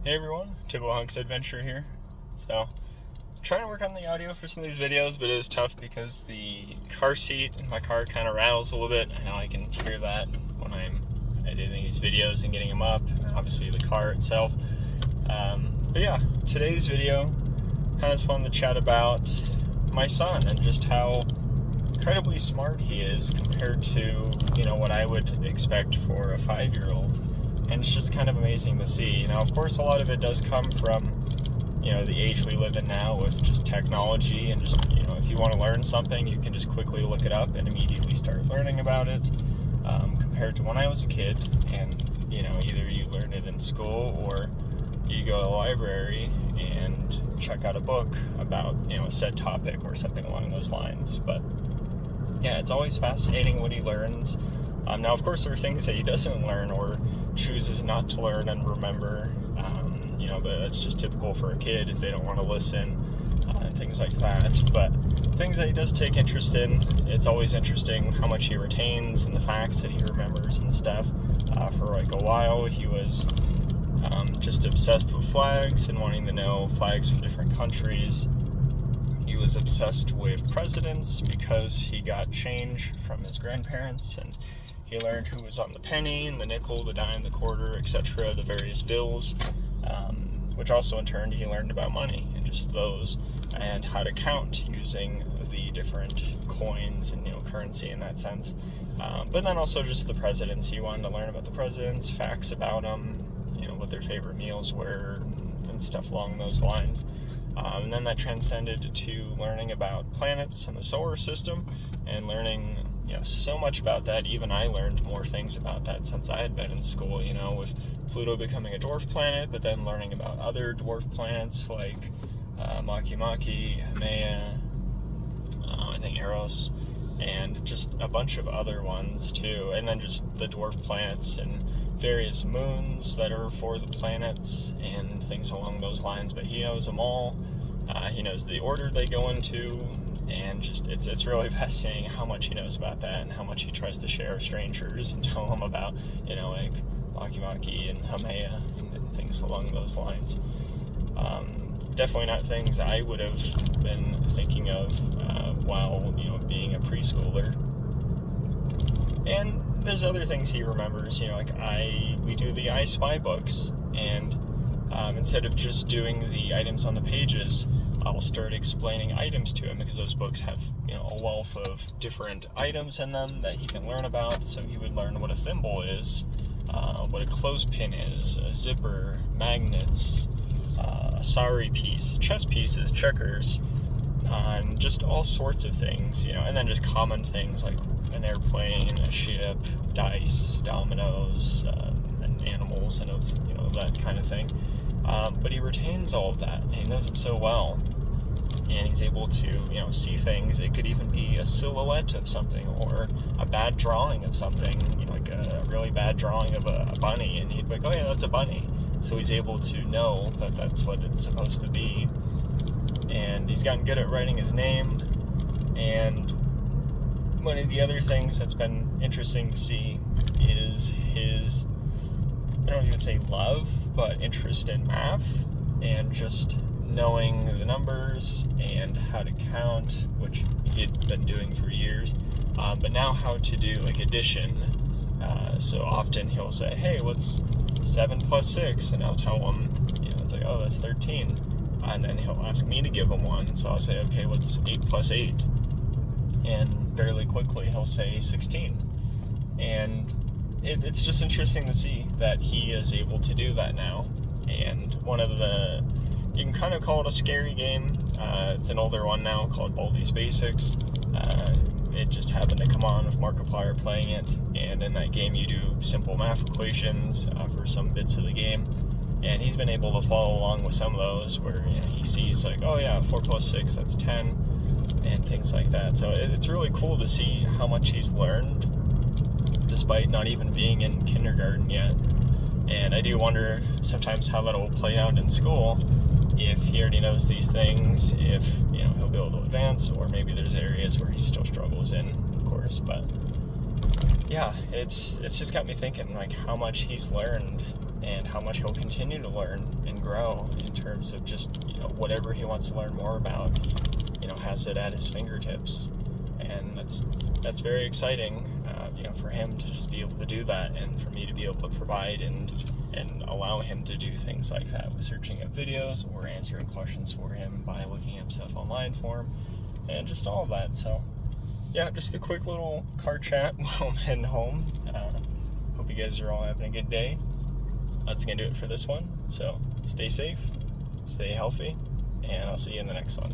Hey everyone, Typical Hunks Adventure here. So, trying to work on the audio for some of these videos, but it was tough because the car seat in my car kind of rattles a little bit. I know I can hear that when I'm editing these videos and getting them up, and obviously the car itself. But yeah, today's video kind of fun to chat about my son and just how incredibly smart he is compared to, what I would expect for a 5-year-old. And it's just kind of amazing to see. Of course, a lot of it does come from, the age we live in now with just technology and just, if you want to learn something, you can just quickly look it up and immediately start learning about it, compared to when I was a kid. And, either you learn it in school or you go to the library and check out a book about, a set topic or something along those lines. But, yeah, it's always fascinating what he learns. Now, of course, there are things that he doesn't learn or chooses not to learn and remember, but that's just typical for a kid if they don't want to listen, and things like that. But things that he does take interest in, it's always interesting how much he retains and the facts that he remembers and stuff. For like a while, he was just obsessed with flags and wanting to know flags from different countries. He was obsessed with presidents because he got change from his grandparents, and he learned who was on the penny, and the nickel, the dime, the quarter, etc., the various bills, which also in turn he learned about money and just those, and how to count using the different coins and currency in that sense. But then also just the presidents. He wanted to learn about the presidents, facts about them, what their favorite meals were, and stuff along those lines. And then that transcended to learning about planets and the solar system, and learning so much about that. Even I learned more things about that since I had been in school, with Pluto becoming a dwarf planet, but then learning about other dwarf planets like Makemake, Haumea, I think Eros, and just a bunch of other ones too. And then just the dwarf planets and various moons that are for the planets and things along those lines. But he knows them all. He knows the order they go into, and just it's really fascinating how much he knows about that and how much he tries to share with strangers and tell them about, like Makemake and Haumea and things along those lines. Definitely not things I would have been thinking of while, being a preschooler. And there's other things he remembers, we do the I Spy books, and instead of just doing the items on the pages, I'll start explaining items to him, because those books have, a wealth of different items in them that he can learn about. So he would learn what a thimble is, what a clothespin is, a zipper, magnets, a sari piece, chess pieces, checkers, and just all sorts of things, and then just common things like an airplane, a ship, dice, dominoes, and animals, and that kind of thing. But he retains all of that, and he knows it so well, and he's able to, see things. It could even be a silhouette of something, or a bad drawing of something, like a really bad drawing of a bunny, and he'd be like, oh yeah, that's a bunny. So he's able to know that that's what it's supposed to be. And he's gotten good at writing his name. And one of the other things that's been interesting to see is his, I don't even say love, but interest in math, and just knowing the numbers and how to count, which he had been doing for years, but now how to do like addition. So often he'll say, hey, what's 7 plus 6? And I'll tell him, it's like, oh, that's 13. And then he'll ask me to give him one. So I'll say, okay, what's 8 plus 8? And fairly quickly he'll say 16. And it's just interesting to see that he is able to do that now. And one of the, you can kind of call it a scary game. It's an older one now called Baldi's Basics. It just happened to come on with Markiplier playing it, and in that game you do simple math equations for some bits of the game, and he's been able to follow along with some of those where he sees like, oh yeah, 4 plus 6, that's 10, and things like that. So it's really cool to see how much he's learned despite not even being in kindergarten yet. And I do wonder sometimes how that will play out in school, if he already knows these things, if he'll be able to advance, or maybe there's areas where he still struggles in, of course. But yeah, it's just got me thinking like how much he's learned and how much he'll continue to learn and grow in terms of just, whatever he wants to learn more about, has it at his fingertips. And that's very exciting, for him to just be able to do that, and for me to be able to provide and allow him to do things like that with searching up videos or answering questions for him by looking up stuff online for him, and just all of that. So yeah, just a quick little car chat while I'm heading home. Hope you guys are all having a good day. That's gonna do it for this one. So stay safe, stay healthy, and I'll see you in the next one.